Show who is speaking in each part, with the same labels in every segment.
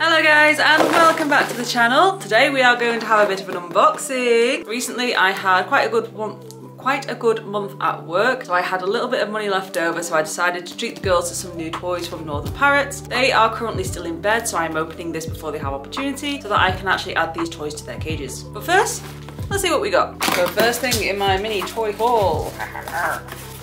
Speaker 1: Hello guys and welcome back to the channel. Today we are going to have a bit of an unboxing. Recently I had quite a good month at work, so I had a little bit of money left over, so I decided to treat the girls to some new toys from Northern Parrots. They are currently still in bed, so I'm opening this before they have opportunity so that I can actually add these toys to their cages. But first, let's see what we got. So first thing in my mini toy haul.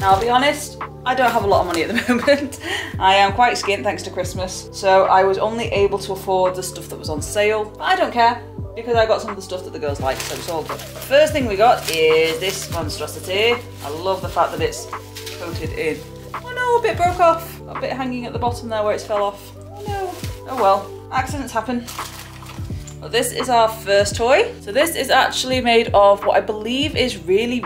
Speaker 1: Now I'll be honest, I don't have a lot of money at the moment. I am quite skint thanks to Christmas, so I was only able to afford the stuff that was on sale, but I don't care because I got some of the stuff that the girls like, so it's all good. First thing we got is this monstrosity. I love the fact that it's coated in. Oh no, a bit broke off. A bit hanging at the bottom there where it's fell off. Oh no. Oh well, accidents happen. Well, this is our first toy. So this is actually made of what I believe is really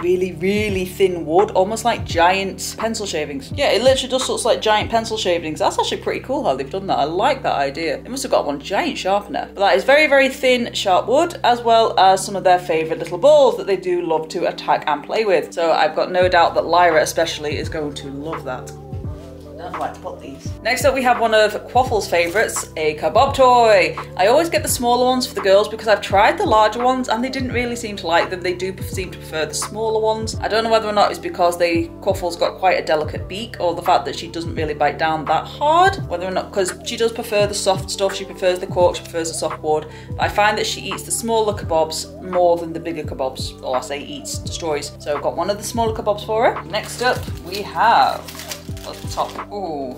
Speaker 1: thin wood, almost like giant pencil shavings. Yeah, it literally just looks like giant pencil shavings. That's actually pretty cool how they've done that. I like that idea. They must have got one giant sharpener. But that is very thin, sharp wood, as well as some of their favorite little balls that they do love to attack and play with. So I've got no doubt that Lyra especially is going to love that. I don't know where to put these. Next up we have one of Quaffle's favourites, a kebab toy. I always get the smaller ones for the girls because I've tried the larger ones and they didn't really seem to like them. They do seem to prefer the smaller ones. I don't know whether or not it's because Quaffle's got quite a delicate beak, or the fact that she doesn't really bite down that hard. Whether or not, because she does prefer the soft stuff, she prefers the cork, she prefers the soft wood. But I find that she eats the smaller kebabs more than the bigger kebabs, or I say eats, destroys. So I've got one of the smaller kebabs for her. Next up we have at the top. Ooh,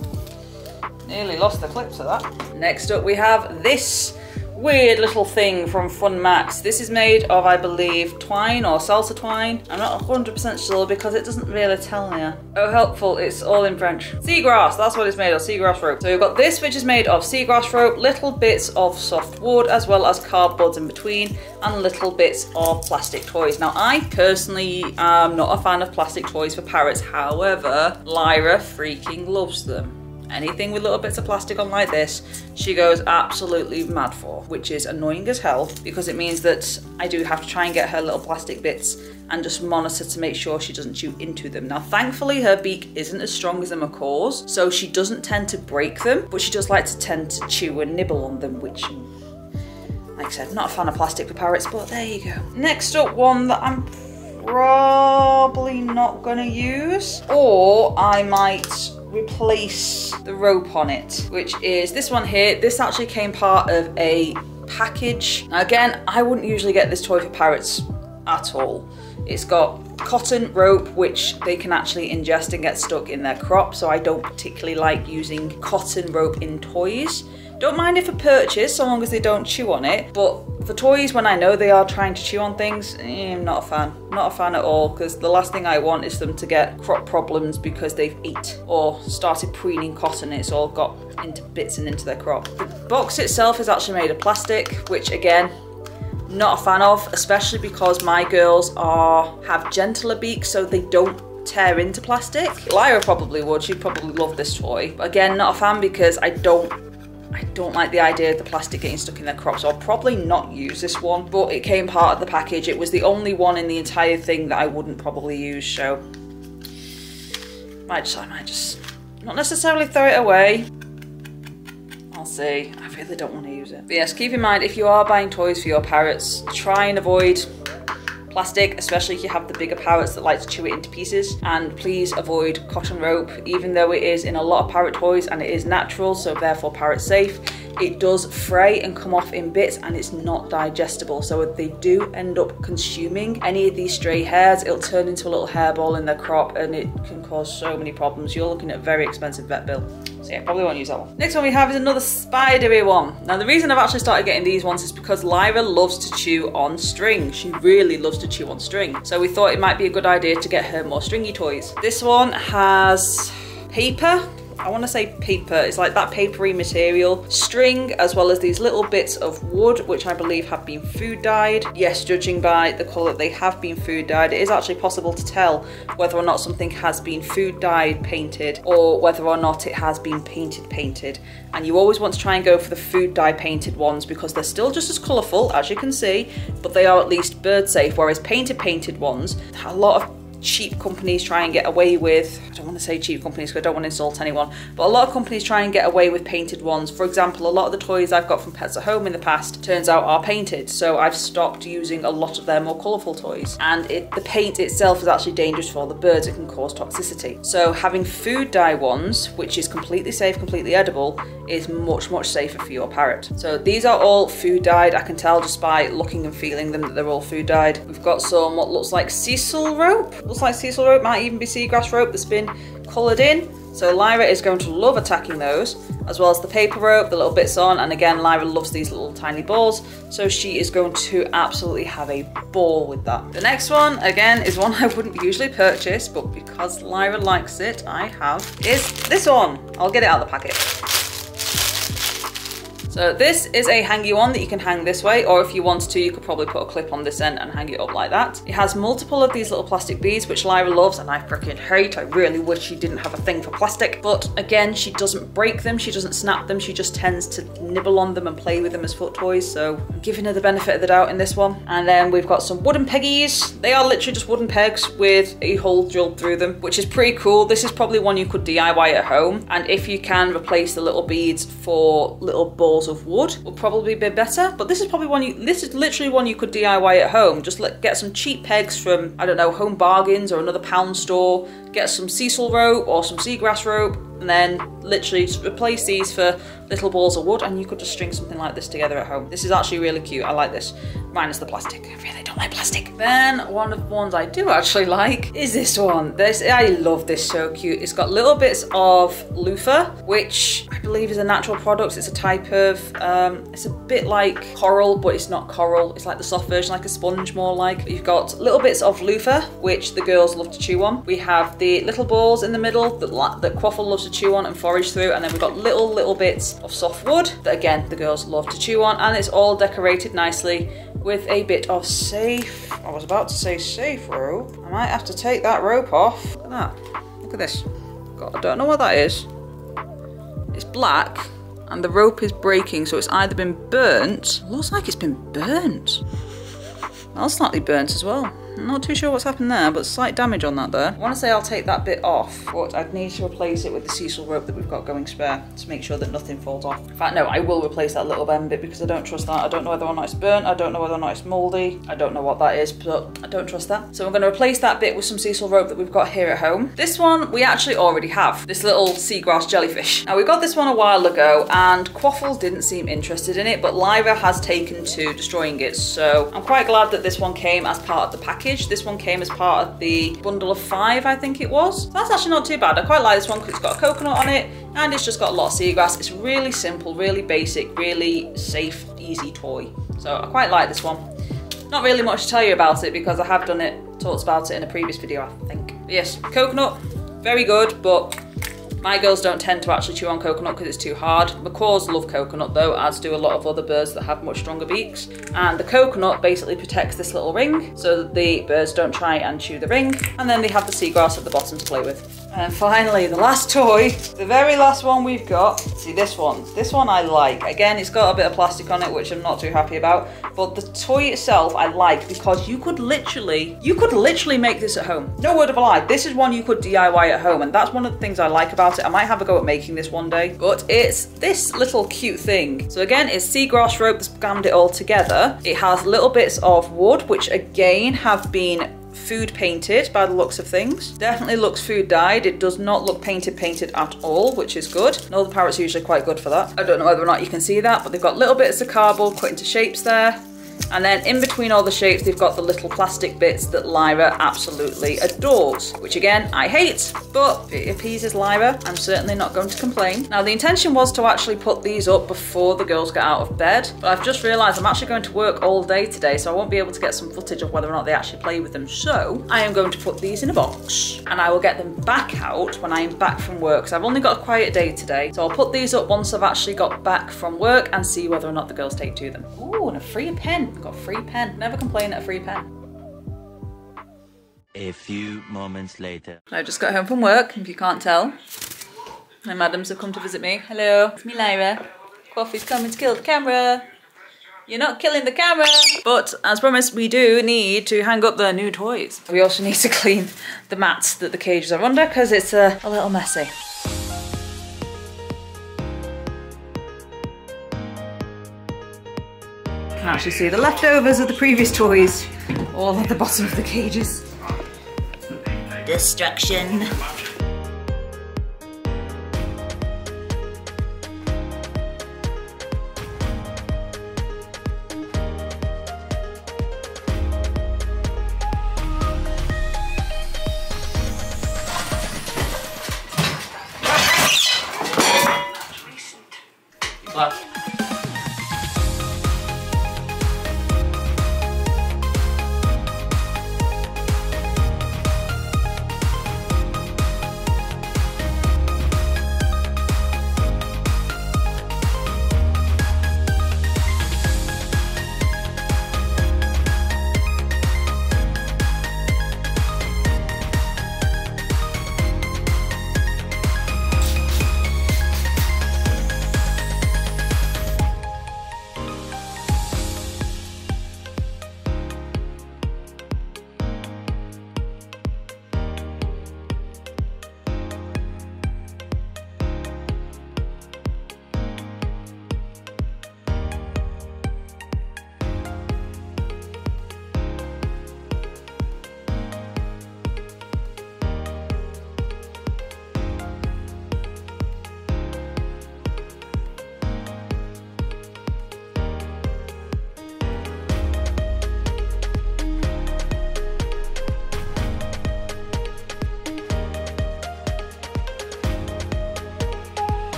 Speaker 1: nearly lost the clips of that. Next up we have this weird little thing from Fun Max. This is made of, I believe, twine or salsa twine. I'm not 100% sure because it doesn't really tell me. Oh, helpful, it's all in French. Seagrass, that's what it's made of, seagrass rope. So we've got this, which is made of seagrass rope, little bits of soft wood, as well as cardboards in between, and little bits of plastic toys. Now, I personally am not a fan of plastic toys for parrots. However, Lyra freaking loves them. Anything with little bits of plastic on like this, she goes absolutely mad for, which is annoying as hell because it means that I do have to try and get her little plastic bits and just monitor to make sure she doesn't chew into them. Now, thankfully, her beak isn't as strong as a macaw's, so she doesn't tend to break them, but she does like to tend to chew and nibble on them, which, like I said, not a fan of plastic for parrots, but there you go. Next up, one that I'm probably not gonna use, or I might replace the rope on it, which is this one here. This actually came part of a package. Now again, I wouldn't usually get this toy for parrots at all. It's got cotton rope which they can actually ingest and get stuck in their crop, so I don't particularly like using cotton rope in toys. Don't mind it for purchase so long as they don't chew on it, but for toys when I know they are trying to chew on things, I'm not a fan. Not a fan at all, because the last thing I want is them to get crop problems because they've ate or started preening cotton and it's all got into bits and into their crop. The box itself is actually made of plastic, which again, not a fan of, especially because my girls have gentler beaks so they don't tear into plastic. Lyra probably would, she'd probably love this toy. But again, not a fan because I don't like the idea of the plastic getting stuck in their crop, so I'll probably not use this one, but it came part of the package. It was the only one in the entire thing that I wouldn't probably use, so I might just not necessarily throw it away. I'll see. I really don't want to use it. But yes, keep in mind, if you are buying toys for your parrots, try and avoid plastic, especially if you have the bigger parrots that like to chew it into pieces, and please avoid cotton rope. Even though it is in a lot of parrot toys and it is natural, so therefore parrot safe, it does fray and come off in bits and it's not digestible. So if they do end up consuming any of these stray hairs, it'll turn into a little hairball in their crop and it can cause so many problems. You're looking at a very expensive vet bill. So yeah, probably won't use that one. Next one we have is another spidery one. Now the reason I've actually started getting these ones is because Lyra loves to chew on string. She really loves to chew on string. So we thought it might be a good idea to get her more stringy toys. This one has paper. I want to say paper. It's like that papery material, string, as well as these little bits of wood, which I believe have been food dyed. Yes, judging by the colour, they have been food dyed. It is actually possible to tell whether or not something has been food dyed painted or whether or not it has been painted. And you always want to try and go for the food dye painted ones because they're still just as colourful, as you can see, but they are at least bird safe, whereas painted ones, a lot of cheap companies try and get away with, I don't want to say cheap companies because I don't want to insult anyone, but a lot of companies try and get away with painted ones. For example, a lot of the toys I've got from Pets at Home in the past turns out are painted, so I've stopped using a lot of their more colourful toys. And the paint itself is actually dangerous for the birds. It can cause toxicity. So having food dye ones, which is completely safe, completely edible, is much, much safer for your parrot. So these are all food dyed. I can tell just by looking and feeling them that they're all food dyed. We've got some what looks like sisal rope. Looks like sisal rope, might even be seagrass rope that's been coloured in. So Lyra is going to love attacking those, as well as the paper rope, the little bits on, and again, Lyra loves these little tiny balls, so she is going to absolutely have a ball with that. The next one, again, is one I wouldn't usually purchase, but because Lyra likes it, I have, is this one. I'll get it out of the packet. So this is a hangy one that you can hang this way, or if you wanted to, you could probably put a clip on this end and hang it up like that. It has multiple of these little plastic beads, which Lyra loves, and I freaking hate. I really wish she didn't have a thing for plastic. But again, she doesn't break them, she doesn't snap them, she just tends to nibble on them and play with them as foot toys. So I'm giving her the benefit of the doubt in this one. And then we've got some wooden peggies. They are literally just wooden pegs with a hole drilled through them, which is pretty cool. This is probably one you could DIY at home. And if you can replace the little beads for little balls of wood, will probably be better. But this is probably one this is literally one you could DIY at home. Just get some cheap pegs from, I don't know, Home Bargains or another pound store, get some sisal rope or some seagrass rope, and then literally just replace these for little balls of wood, and you could just string something like this together at home. This is actually really cute. I like this. Minus the plastic. I really don't like plastic. Then one of the ones I do actually like is this one. I love this, so cute. It's got little bits of loofah, which I believe is a natural product. It's a type of, it's a bit like coral, but it's not coral. It's like the soft version, like a sponge more like. You've got little bits of loofah, which the girls love to chew on. We have the little balls in the middle that Quaffle loves to chew on and forage through, and then we've got little bits of soft wood that again the girls love to chew on, and it's all decorated nicely with a bit of safe, I was about to say safe rope. I might have to take that rope off. Look at that. Look at this. God, I don't know what that is. It's black and the rope is breaking, so it's either been burnt. It looks like it's been burnt. That's slightly burnt as well. I'm not too sure what's happened there, but slight damage on that there. I want to say I'll take that bit off, but I'd need to replace it with the sisal rope that we've got going spare to make sure that nothing falls off. In fact, no, I will replace that little bend bit because I don't trust that. I don't know whether or not it's burnt. I don't know whether or not it's mouldy. I don't know what that is, but I don't trust that. So I'm going to replace that bit with some sisal rope that we've got here at home. This one we actually already have. This little seagrass jellyfish. Now we got this one a while ago and Quaffle didn't seem interested in it, but Lyra has taken to destroying it. So I'm quite glad that this one came as part of the package. This one came as part of the bundle of 5, I think it was. So that's actually not too bad. I quite like this one because it's got a coconut on it and it's just got a lot of seagrass. It's really simple, really basic, really safe, easy toy. So I quite like this one. Not really much to tell you about it because I have talked about it in a previous video, I think. But yes, coconut, very good, but my girls don't tend to actually chew on coconut because it's too hard. Macaws love coconut though, as do a lot of other birds that have much stronger beaks. And the coconut basically protects this little ring so that the birds don't try and chew the ring. And then they have the seagrass at the bottom to play with. And finally, the last toy, the very last one we've got. See this one. This one I like. Again, it's got a bit of plastic on it, which I'm not too happy about. But the toy itself I like because you could literally make this at home. No word of a lie. This is one you could DIY at home, and that's one of the things I like about it. I might have a go at making this one day, but it's this little cute thing. So again, it's seagrass rope that's scammed it all together. It has little bits of wood, which again have been food painted by the looks of things. Definitely looks food dyed. It does not look painted at all, which is good. And all the parrots are usually quite good for that. I don't know whether or not you can see that, but they've got little bits of cardboard cut into shapes there. And then in between all the shapes, they've got the little plastic bits that Lyra absolutely adores, which again, I hate, but if it appeases Lyra, I'm certainly not going to complain. Now, the intention was to actually put these up before the girls get out of bed, but I've just realized I'm actually going to work all day today, so I won't be able to get some footage of whether or not they actually play with them. So I am going to put these in a box and I will get them back out when I am back from work. So I've only got a quiet day today. So I'll put these up once I've actually got back from work and see whether or not the girls take to them. Ooh, and a free pen. Got a free pen. Never complain at a free pen.
Speaker 2: A few moments later.
Speaker 1: I just got home from work, if you can't tell. My madams have come to visit me. Hello, it's me, Lyra. Coffee's coming to kill the camera. You're not killing the camera. But as promised, we do need to hang up the new toys. We also need to clean the mats that the cages are under because it's a little messy. You can actually see the leftovers of the previous toys all at the bottom of the cages. Destruction.
Speaker 3: Look.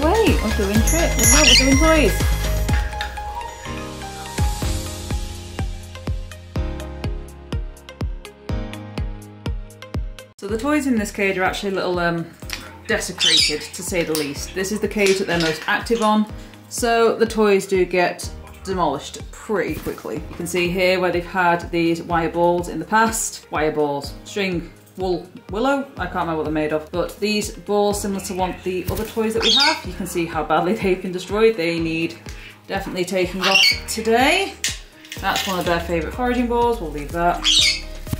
Speaker 1: Wait, we're doing tricks. No, we're doing toys. So the toys in this cage are actually a little desecrated, to say the least. This is the cage that they're most active on, so the toys do get demolished pretty quickly. You can see here where they've had these wire balls in the past. Wire balls, string, willow, I can't remember what they're made of, but these balls, similar to the other toys that we have, you can see how badly they've been destroyed. They need definitely taking off today. That's one of their favourite foraging balls, we'll leave that.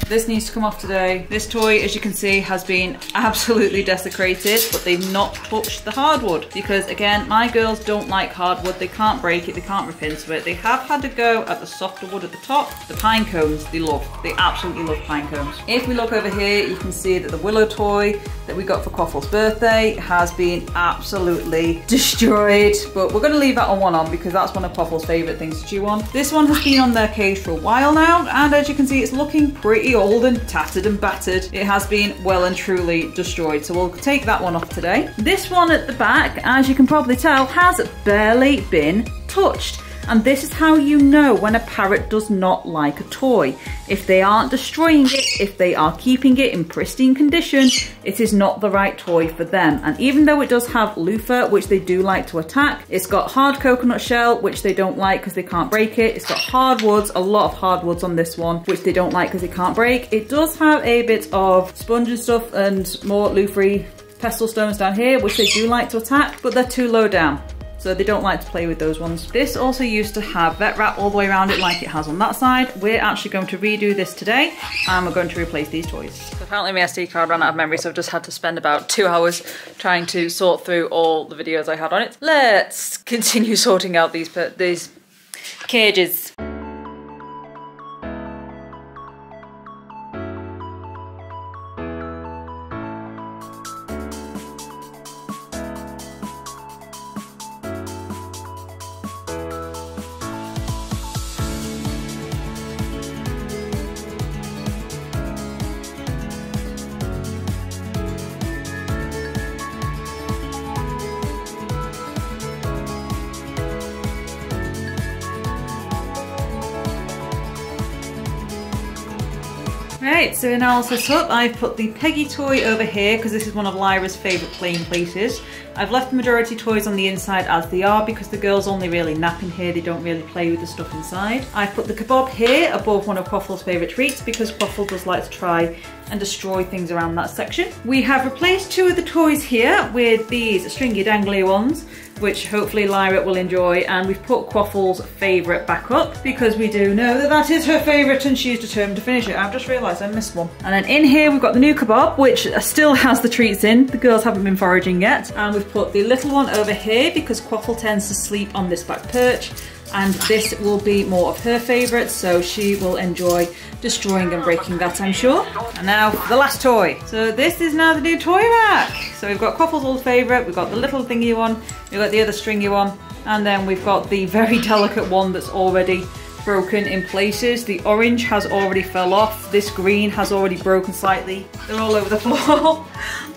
Speaker 1: This needs to come off today. This toy, as you can see, has been absolutely desecrated, but they've not touched the hardwood because, again, my girls don't like hardwood. They can't break it, they can't rip into it. They have had to go at the softer wood at the top. The pine cones, they love. They absolutely love pine cones. If we look over here, you can see that the willow toy that we got for Quaffle's birthday has been absolutely destroyed, but we're going to leave that on one on because that's one of Quaffle's favourite things to chew on. This one has been on their cage for a while now, and as you can see, it's looking pretty old and tattered and battered. It has been well and truly destroyed, so we'll take that one off today. This one at the back, as you can probably tell, has barely been touched. And this is how you know when a parrot does not like a toy. If they aren't destroying it, if they are keeping it in pristine condition, it is not the right toy for them. And even though it does have loofah, which they do like to attack, it's got hard coconut shell, which they don't like because they can't break it. It's got hardwoods, a lot of hardwoods on this one, which they don't like because they can't break. It does have a bit of sponge and stuff and more loofah pestle stones down here, which they do like to attack, but they're too low down, so they don't like to play with those ones. This also used to have vet wrap all the way around it like it has on that side. We're actually going to redo this today, and we're going to replace these toys. So apparently my SD card ran out of memory, so I've just had to spend about 2 hours trying to sort through all the videos I had on it. Let's continue sorting out these cages. Right, so in our setup, I've put the Peggy toy over here because this is one of Lyra's favourite playing places. I've left the majority toys on the inside as they are because the girls only really nap in here, they don't really play with the stuff inside. I've put the kebab here above one of Quaffle's favourite treats because Quaffle does like to try and destroy things around that section. We have replaced 2 of the toys here with these stringy dangly ones, which hopefully Lyra will enjoy, and we've put Quaffle's favourite back up because we do know that that is her favourite and she's determined to finish it. I've just realised I missed one. And then in here we've got the new kebab, which still has the treats in. The girls haven't been foraging yet. And we've put the little one over here because Quaffle tends to sleep on this back perch, and this will be more of her favourite, so she will enjoy destroying and breaking that, I'm sure. And now for the last toy. So this is now the new toy rack. So we've got Quaffle's old favourite, we've got the little thingy one, we've got the other stringy one, and then we've got the very delicate one that's already broken in places. The orange has already fell off, this green has already broken slightly. They're all over the floor.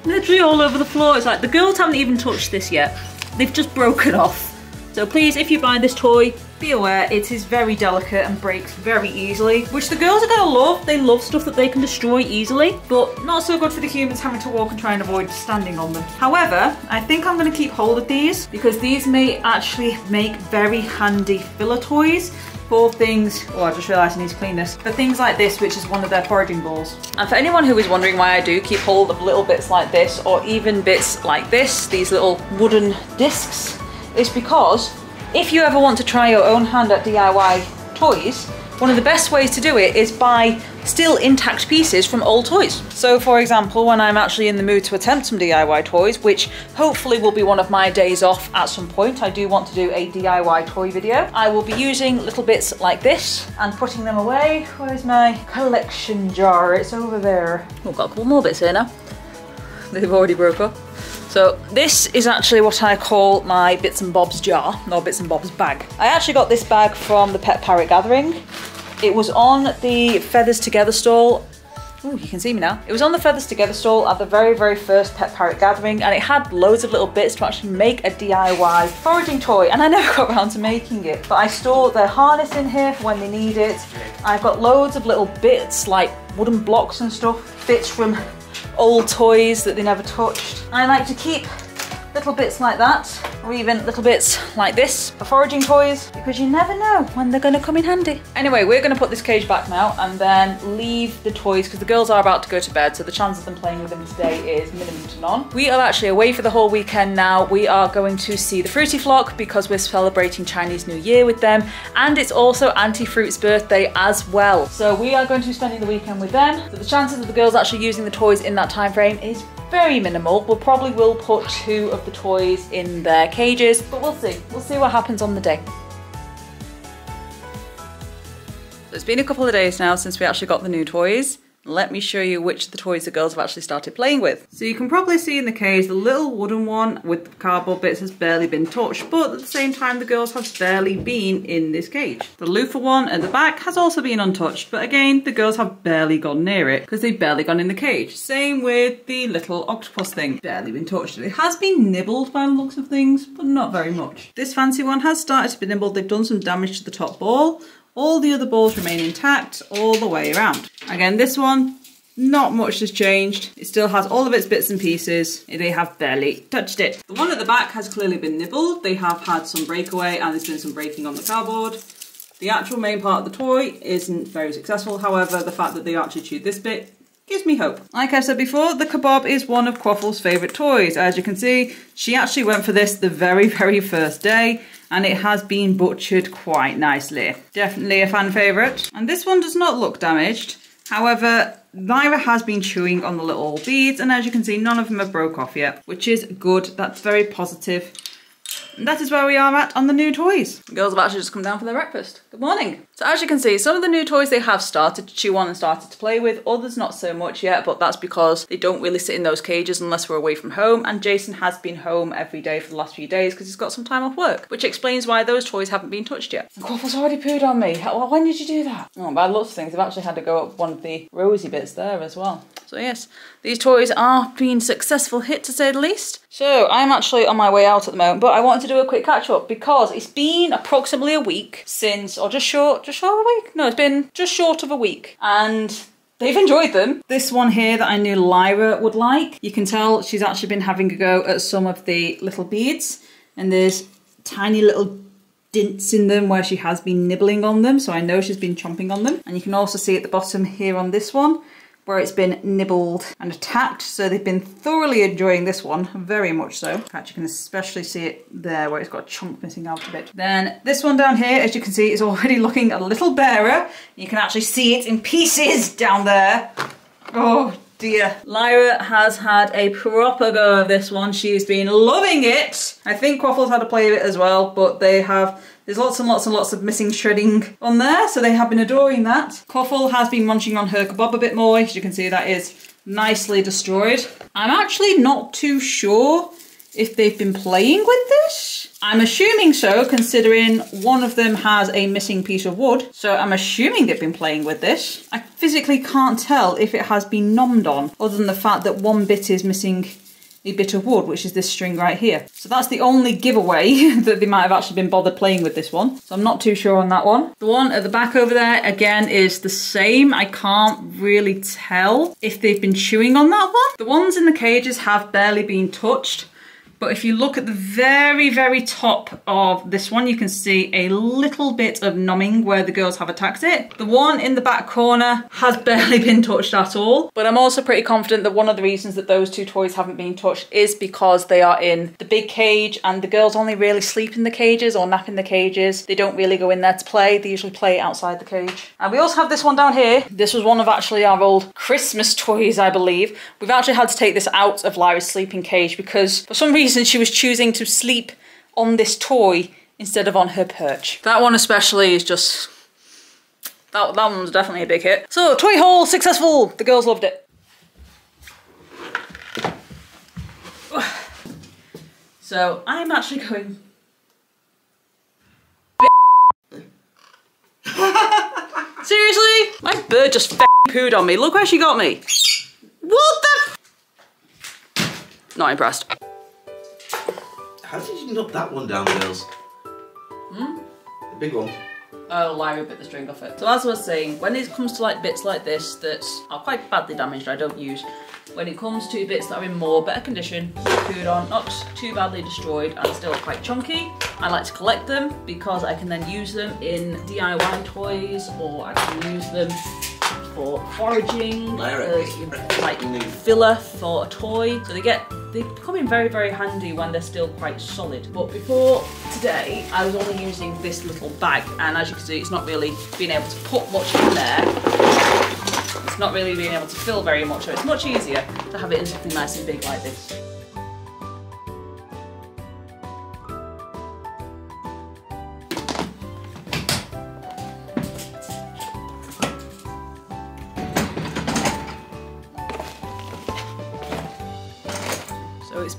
Speaker 1: Literally all over the floor. It's like the girls haven't even touched this yet. They've just broken off. So please, if you buy this toy, be aware it is very delicate and breaks very easily, which the girls are going to love. They love stuff that they can destroy easily, but not so good for the humans having to walk and try and avoid standing on them. However, I think I'm going to keep hold of these because these may actually make very handy filler toys for things, oh, I just realised I need to clean this, for things like this, which is one of their foraging balls. And for anyone who is wondering why I do keep hold of little bits like this, or even bits like this, these little wooden discs, is because if you ever want to try your own hand at DIY toys, one of the best ways to do it is buy still intact pieces from old toys. So for example, when I'm actually in the mood to attempt some DIY toys, which hopefully will be one of my days off at some point, I do want to do a DIY toy video, I will be using little bits like this and putting them away. Where's my collection jar? It's over there. Oh, got a couple more bits here now. They've already broke up. So this is actually what I call my bits and bobs jar, or bits and bobs bag. I actually got this bag from the Pet Parrot Gathering. It was on the Feathers Together stall. Oh, you can see me now. It was on the Feathers Together stall at the very, very first Pet Parrot Gathering, and it had loads of little bits to actually make a DIY foraging toy, and I never got around to making it. But I store their harness in here for when they need it. I've got loads of little bits like wooden blocks and stuff, bits from old toys that they never touched. I like to keep little bits like that, or even little bits like this for foraging toys, because you never know when they're going to come in handy. Anyway, we're going to put this cage back now and then leave the toys because the girls are about to go to bed, so the chance of them playing with them today is minimum to none. We are actually away for the whole weekend now. We are going to see the Fruity Flock because we're celebrating Chinese New Year with them, and it's also Auntie Fruit's birthday as well. So we are going to be spending the weekend with them. So the chances of the girls actually using the toys in that time frame is very minimal. We'll probably will put 2 of the toys in their cages, but we'll see. We'll see what happens on the day. It's been a couple of days now since we actually got the new toys. Let me show you which of the toys the girls have actually started playing with. So you can probably see in the cage the little wooden one with the cardboard bits has barely been touched, but at the same time the girls have barely been in this cage. The loofah one at the back has also been untouched, but again the girls have barely gone near it because they've barely gone in the cage. Same with the little octopus thing, barely been touched. It has been nibbled by the looks of things, but not very much. This fancy one has started to be nibbled. They've done some damage to the top ball. All the other balls remain intact all the way around. Again, this one, not much has changed. It still has all of its bits and pieces. They have barely touched it. The one at the back has clearly been nibbled. They have had some breakaway and there's been some breaking on the cardboard. The actual main part of the toy isn't very successful. However, the fact that they actually chewed this bit gives me hope. Like I said before, the kebab is one of Quaffle's favourite toys. As you can see, she actually went for this the very first day, and it has been butchered quite nicely. Definitely a fan favourite. And this one does not look damaged. However, Lyra has been chewing on the little beads, and as you can see, none of them have broke off yet, which is good. That's very positive. And that is where we are at on the new toys. The girls have actually just come down for their breakfast. Good morning. So as you can see, some of the new toys they have started to chew on and started to play with, others not so much yet, but that's because they don't really sit in those cages unless we're away from home, and Jason has been home every day for the last few days because he's got some time off work, which explains why those toys haven't been touched yet. And Quaffle's already pooed on me. When did you do that? Oh, by lots of things, they've actually had to go up one of the rosy bits there as well. So yes, these toys are being successful hit to say the least. So I'm actually on my way out at the moment, but I wanted to do a quick catch up because it's been approximately a week since, or just short of a week? No, it's been just short of a week, and they've enjoyed them. This one here that I knew Lyra would like, you can tell she's actually been having a go at some of the little beads, and there's tiny little dints in them where she has been nibbling on them, so I know she's been chomping on them. And you can also see at the bottom here on this one where it's been nibbled and attacked, so they've been thoroughly enjoying this one, very much so. In fact, you can especially see it there where it's got a chunk missing out a bit. Then this one down here, as you can see, is already looking a little barer. You can actually see it in pieces down there. Oh dear. Lyra has had a proper go of this one. She's been loving it. I think Quaffle's had a play of it as well, but there's lots and lots of missing shredding on there, so they have been adoring that. Quaffle has been munching on her kebab a bit more. As you can see, that is nicely destroyed. I'm actually not too sure if they've been playing with this. I'm assuming so, considering one of them has a missing piece of wood. So I'm assuming they've been playing with this. I physically can't tell if it has been nommed on, other than the fact that one bit is missing a bit of wood, which is this string right here. So that's the only giveaway that they might have actually been bothered playing with this one. So I'm not too sure on that one. The one at the back over there, again, is the same. I can't really tell if they've been chewing on that one. The ones in the cages have barely been touched. But if you look at the very top of this one, you can see a little bit of numbing where the girls have attacked it. The one in the back corner has barely been touched at all. But I'm also pretty confident that one of the reasons that those two toys haven't been touched is because they are in the big cage, and the girls only really sleep in the cages or nap in the cages. They don't really go in there to play. They usually play outside the cage. And we also have this one down here. This was one of actually our old Christmas toys, I believe. We've actually had to take this out of Lyra's sleeping cage because for some reason she was choosing to sleep on this toy instead of on her perch. That one especially is just... That one was definitely a big hit. So, toy haul successful! The girls loved it. So, I'm actually going... Seriously? My bird just pooed on me. Look where she got me. What the... Not impressed.
Speaker 3: How did you knock that one down, girls? The big one.
Speaker 1: Oh, Lyra bit the string off it. So as I was saying, when it comes to like bits like this that are quite badly damaged, I don't use. When it comes to bits that are in more better condition, pooed on, not too badly destroyed and still quite chunky, I like to collect them because I can then use them in DIY toys, or I can use them for foraging, as like filler for a toy. So they come in very handy when they're still quite solid. But before today, I was only using this little bag, and as you can see, it's not really being able to put much in there. It's not really being able to fill very much, so it's much easier to have it in something nice and big like this.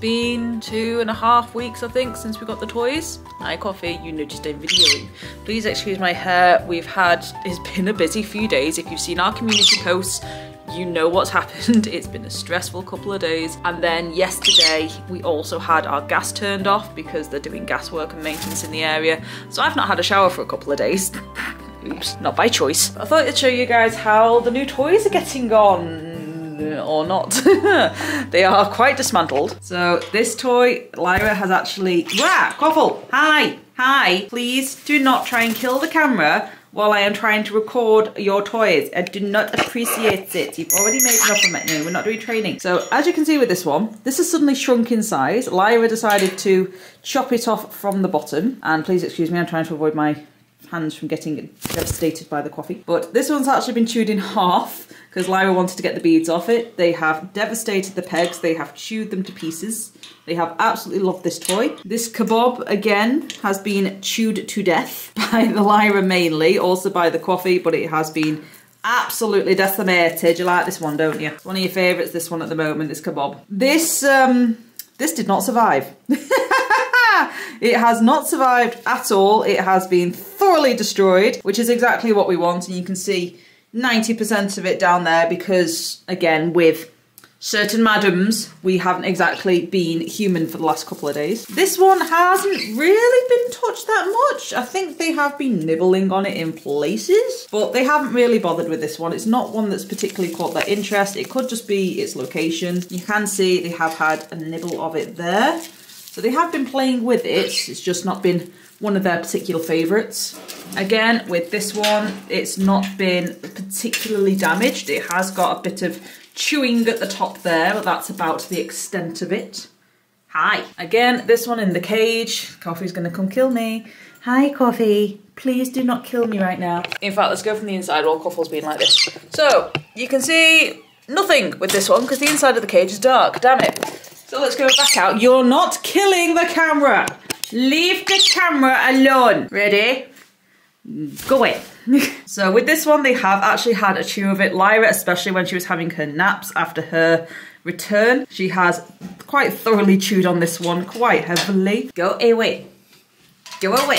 Speaker 1: been 2.5 weeks, I think, since we got the toys. Hi Coffee, you noticed I'm videoing. Please excuse my hair. It's been a busy few days. If you've seen our community posts, you know what's happened. It's been a stressful couple of days. And then yesterday, we also had our gas turned off because they're doing gas work and maintenance in the area. So I've not had a shower for a couple of days. Oops, not by choice. I thought I'd show you guys how the new toys are getting on, or not. They are quite dismantled. So this toy, Lyra has actually, Quaffle, hi, please do not try and kill the camera while I am trying to record your toys. I do not appreciate it. You've already made enough of it. No, we're not doing training. So as you can see with this one, this has suddenly shrunk in size. Lyra decided to chop it off from the bottom. And please excuse me, I'm trying to avoid my hands from getting devastated by the coffee. But this one's actually been chewed in half because Lyra wanted to get the beads off it. They have devastated the pegs. They have chewed them to pieces. They have absolutely loved this toy. This kebab, again, has been chewed to death by the Lyra mainly, also by the coffee, but it has been absolutely decimated. You like this one, don't you? It's one of your favourites, this one at the moment, this kebab. This did not survive. It has not survived at all. It has been thoroughly destroyed, which is exactly what we want. And you can see 90% of it down there because, again, with certain madams, we haven't exactly been human for the last couple of days. This one hasn't really been touched that much. I think they have been nibbling on it in places, but they haven't really bothered with this one. It's not one that's particularly caught their interest. It could just be its location. You can see they have had a nibble of it there. So they have been playing with it. It's just not been one of their particular favourites. Again, with this one, it's not been particularly damaged. It has got a bit of chewing at the top there, but that's about the extent of it. Hi. Again, this one in the cage. Coffee's gonna come kill me. Hi, Coffee. Please do not kill me right now. In fact, let's go from the inside while Coffle's being like this. So, you can see nothing with this one because the inside of the cage is dark. Damn it. So let's go back out. You're not killing the camera. Leave the camera alone. Ready? Go away. So with this one, they have actually had a chew of it. Lyra, especially when she was having her naps after her return, she has quite thoroughly chewed on this one, quite heavily. Go away. Go away.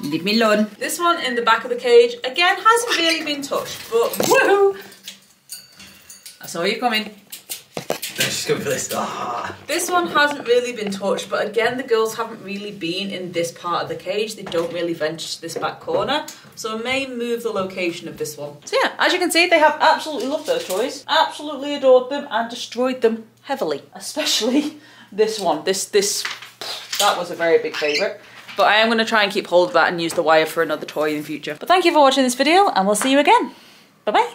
Speaker 1: Leave me alone. This one in the back of the cage, again, hasn't really been touched, but woohoo! I saw you coming.
Speaker 3: She's going for this. Ah.
Speaker 1: This one hasn't really been touched, but again, the girls haven't really been in this part of the cage. They don't really venture to this back corner, so I may move the location of this one. So yeah, as you can see, they have absolutely loved those toys, absolutely adored them, and destroyed them heavily. Especially this one. That was a very big favourite. But I am going to try and keep hold of that and use the wire for another toy in the future. But thank you for watching this video, and we'll see you again. Bye-bye.